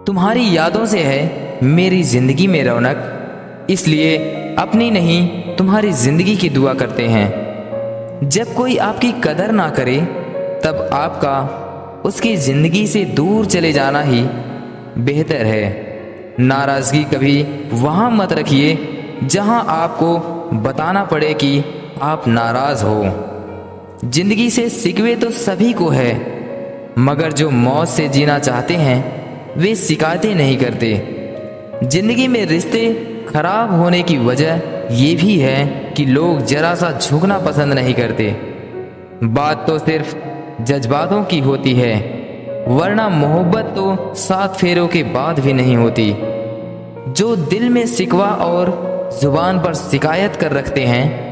तुम्हारी यादों से है मेरी जिंदगी में रौनक, इसलिए अपनी नहीं तुम्हारी जिंदगी की दुआ करते हैं। जब कोई आपकी कदर ना करे तब आपका उसकी जिंदगी से दूर चले जाना ही बेहतर है। नाराज़गी कभी वहाँ मत रखिए जहाँ आपको बताना पड़े कि आप नाराज़ हो। जिंदगी से शिकवे तो सभी को है, मगर जो मौत से जीना चाहते हैं वे शिकायतें नहीं करते। जिंदगी में रिश्ते खराब होने की वजह ये भी है कि लोग जरा सा झुकना पसंद नहीं करते। बात तो सिर्फ जज्बातों की होती है, वरना मोहब्बत तो 7 फेरों के बाद भी नहीं होती। जो दिल में शिकवा और जुबान पर शिकायत कर रखते हैं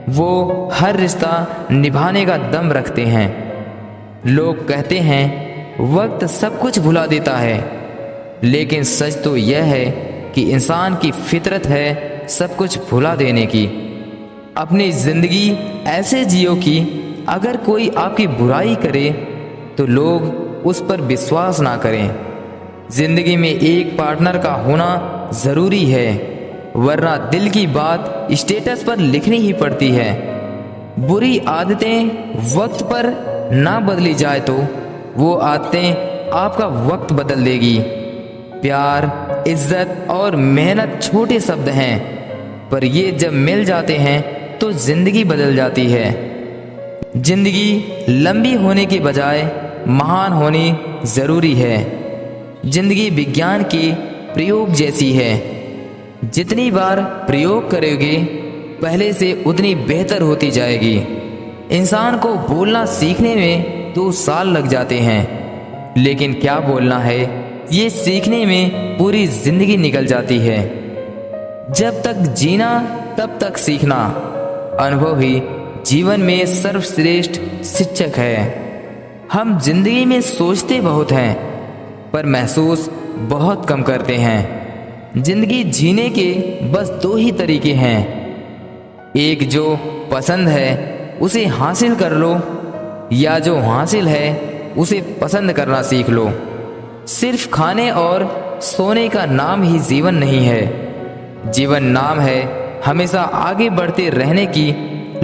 वो हर रिश्ता निभाने का दम रखते हैं। लोग कहते हैं वक्त सब कुछ भुला देता है, लेकिन सच तो यह है कि इंसान की फितरत है सब कुछ भुला देने की। अपनी जिंदगी ऐसे जियो कि अगर कोई आपकी बुराई करे तो लोग उस पर विश्वास ना करें। जिंदगी में एक पार्टनर का होना ज़रूरी है, वरना दिल की बात स्टेटस पर लिखनी ही पड़ती है। बुरी आदतें वक्त पर ना बदली जाए तो वो आदतें आपका वक्त बदल देगी। प्यार, इज्जत और मेहनत छोटे शब्द हैं, पर ये जब मिल जाते हैं तो जिंदगी बदल जाती है। जिंदगी लंबी होने के बजाय महान होनी ज़रूरी है। जिंदगी विज्ञान के प्रयोग जैसी है, जितनी बार प्रयोग करोगे पहले से उतनी बेहतर होती जाएगी। इंसान को बोलना सीखने में 2 साल लग जाते हैं, लेकिन क्या बोलना है ये सीखने में पूरी जिंदगी निकल जाती है। जब तक जीना तब तक सीखना, अनुभव ही जीवन में सर्वश्रेष्ठ शिक्षक है। हम जिंदगी में सोचते बहुत हैं पर महसूस बहुत कम करते हैं। जिंदगी जीने के बस 2 ही तरीके हैं, एक जो पसंद है उसे हासिल कर लो, या जो हासिल है उसे पसंद करना सीख लो। सिर्फ खाने और सोने का नाम ही जीवन नहीं है। जीवन नाम है हमेशा आगे बढ़ते रहने की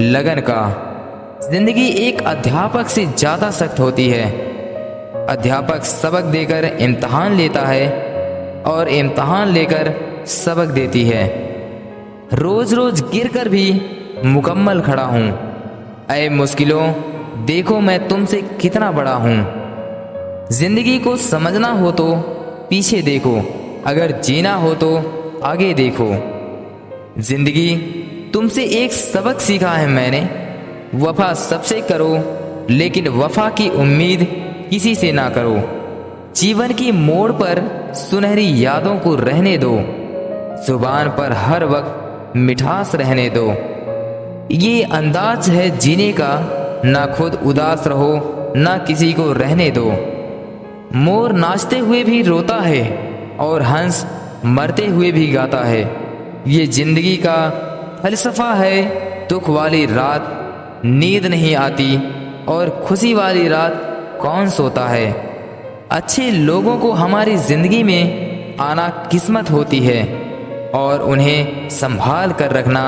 लगन का। जिंदगी एक अध्यापक से ज़्यादा सख्त होती है। अध्यापक सबक देकर इम्तहान लेता है और इम्तहान लेकर सबक देती है। रोज रोज गिरकर भी मुकम्मल खड़ा हूँ। ऐ मुश्किलों देखो मैं तुमसे कितना बड़ा हूँ। जिंदगी को समझना हो तो पीछे देखो, अगर जीना हो तो आगे देखो। जिंदगी तुमसे एक सबक सीखा है मैंने, वफा सबसे करो लेकिन वफा की उम्मीद किसी से ना करो। जीवन की मोड़ पर सुनहरी यादों को रहने दो, जुबान पर हर वक्त मिठास रहने दो। ये अंदाज है जीने का, ना खुद उदास रहो ना किसी को रहने दो। मोर नाचते हुए भी रोता है और हंस मरते हुए भी गाता है। ये जिंदगी का फलसफा है। दुख वाली रात नींद नहीं आती और खुशी वाली रात कौन सोता है। अच्छे लोगों को हमारी जिंदगी में आना किस्मत होती है और उन्हें संभाल कर रखना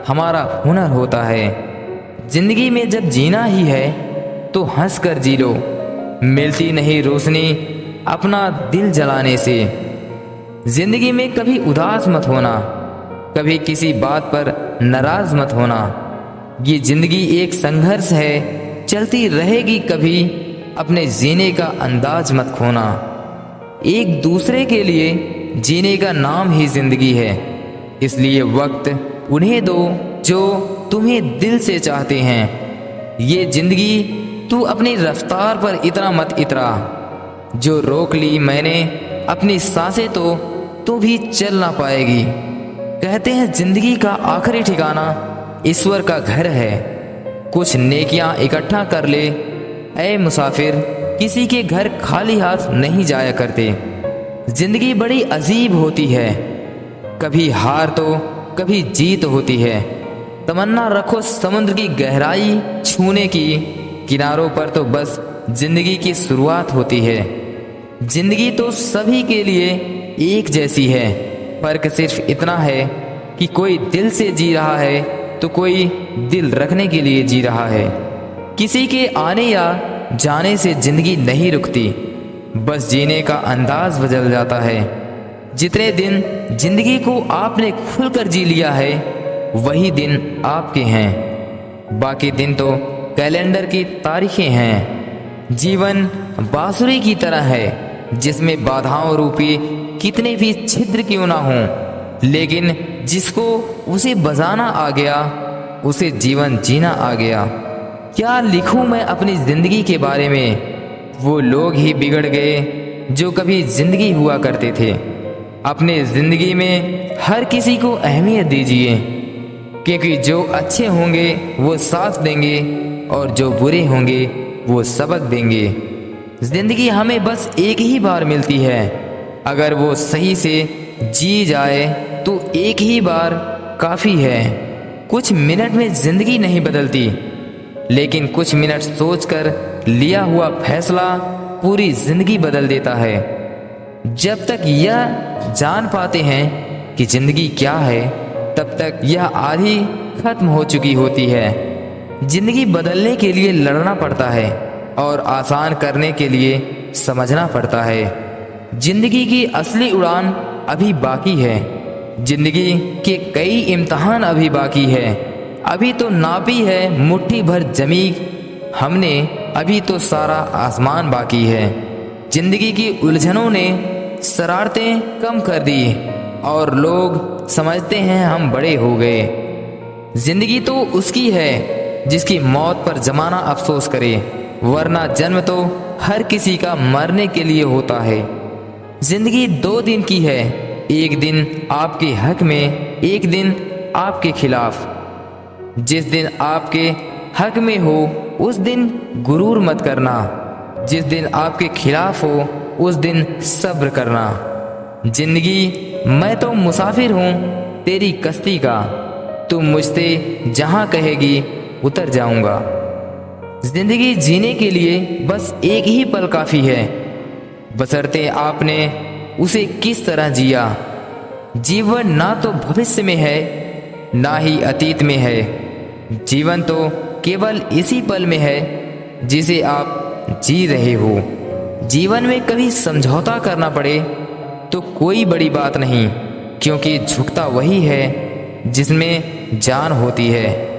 हमारा हुनर होता है। जिंदगी में जब जीना ही है तो हंस कर जी लो, मिलती नहीं रोशनी अपना दिल जलाने से। जिंदगी में कभी उदास मत होना, कभी किसी बात पर नाराज मत होना। ये जिंदगी एक संघर्ष है, चलती रहेगी, कभी अपने जीने का अंदाज मत खोना। एक दूसरे के लिए जीने का नाम ही जिंदगी है, इसलिए वक्त उन्हें दो जो तुम्हें दिल से चाहते हैं। ये जिंदगी तू अपनी रफ्तार पर इतना मत इतरा, जो रोक ली मैंने अपनी सांसें तो तू भी चल ना पाएगी। कहते हैं जिंदगी का आखिरी ठिकाना ईश्वर का घर है। कुछ नेकियां इकट्ठा कर ले ऐ मुसाफिर, किसी के घर खाली हाथ नहीं जाया करते। जिंदगी बड़ी अजीब होती है, कभी हार तो कभी जीत होती है। तमन्ना रखो समुद्र की गहराई छूने की, किनारों पर तो बस जिंदगी की शुरुआत होती है। जिंदगी तो सभी के लिए एक जैसी है। फर्क सिर्फ इतना है कि कोई दिल से जी रहा है तो कोई दिल रखने के लिए जी रहा है। किसी के आने या जाने से जिंदगी नहीं रुकती, बस जीने का अंदाज बदल जाता है। जितने दिन जिंदगी को आपने खुलकर जी लिया है वही दिन आपके हैं, बाकी दिन तो कैलेंडर की तारीखें हैं। जीवन बांसुरी की तरह है जिसमें बाधाओं रूपी कितने भी छिद्र क्यों ना हों, लेकिन जिसको उसे बजाना आ गया उसे जीवन जीना आ गया। क्या लिखूं मैं अपनी जिंदगी के बारे में, वो लोग ही बिगड़ गए जो कभी जिंदगी हुआ करते थे। अपने जिंदगी में हर किसी को अहमियत दीजिए, क्योंकि जो अच्छे होंगे वो साथ देंगे और जो बुरे होंगे वो सबक देंगे। जिंदगी हमें बस एक ही बार मिलती है, अगर वो सही से जी जाए तो एक ही बार काफ़ी है। कुछ मिनट में जिंदगी नहीं बदलती, लेकिन कुछ मिनट सोचकर लिया हुआ फैसला पूरी जिंदगी बदल देता है। जब तक यह जान पाते हैं कि जिंदगी क्या है, तब तक यह आधी खत्म हो चुकी होती है। जिंदगी बदलने के लिए लड़ना पड़ता है और आसान करने के लिए समझना पड़ता है। जिंदगी की असली उड़ान अभी बाकी है। जिंदगी के कई इम्तिहान अभी बाकी है। अभी तो नापी है मुट्ठी भर जमी हमने, अभी तो सारा आसमान बाकी है। जिंदगी की उलझनों ने शरारतें कम कर दी और लोग समझते हैं हम बड़े हो गए। जिंदगी तो उसकी है जिसकी मौत पर जमाना अफसोस करे, वरना जन्म तो हर किसी का मरने के लिए होता है। जिंदगी 2 दिन की है, एक दिन आपके हक में, एक दिन आपके खिलाफ। जिस दिन आपके हक में हो उस दिन गुरूर मत करना, जिस दिन आपके खिलाफ हो उस दिन सब्र करना। जिंदगी मैं तो मुसाफिर हूँ तेरी कश्ती का, तुम मुझसे जहाँ कहेगी उतर जाऊंगा। जिंदगी जीने के लिए बस एक ही पल काफ़ी है, बशर्ते आपने उसे किस तरह जिया। जीवन ना तो भविष्य में है ना ही अतीत में है, जीवन तो केवल इसी पल में है जिसे आप जी रहे हो। जीवन में कभी समझौता करना पड़े तो कोई बड़ी बात नहीं, क्योंकि झुकता वही है जिसमें जान होती है।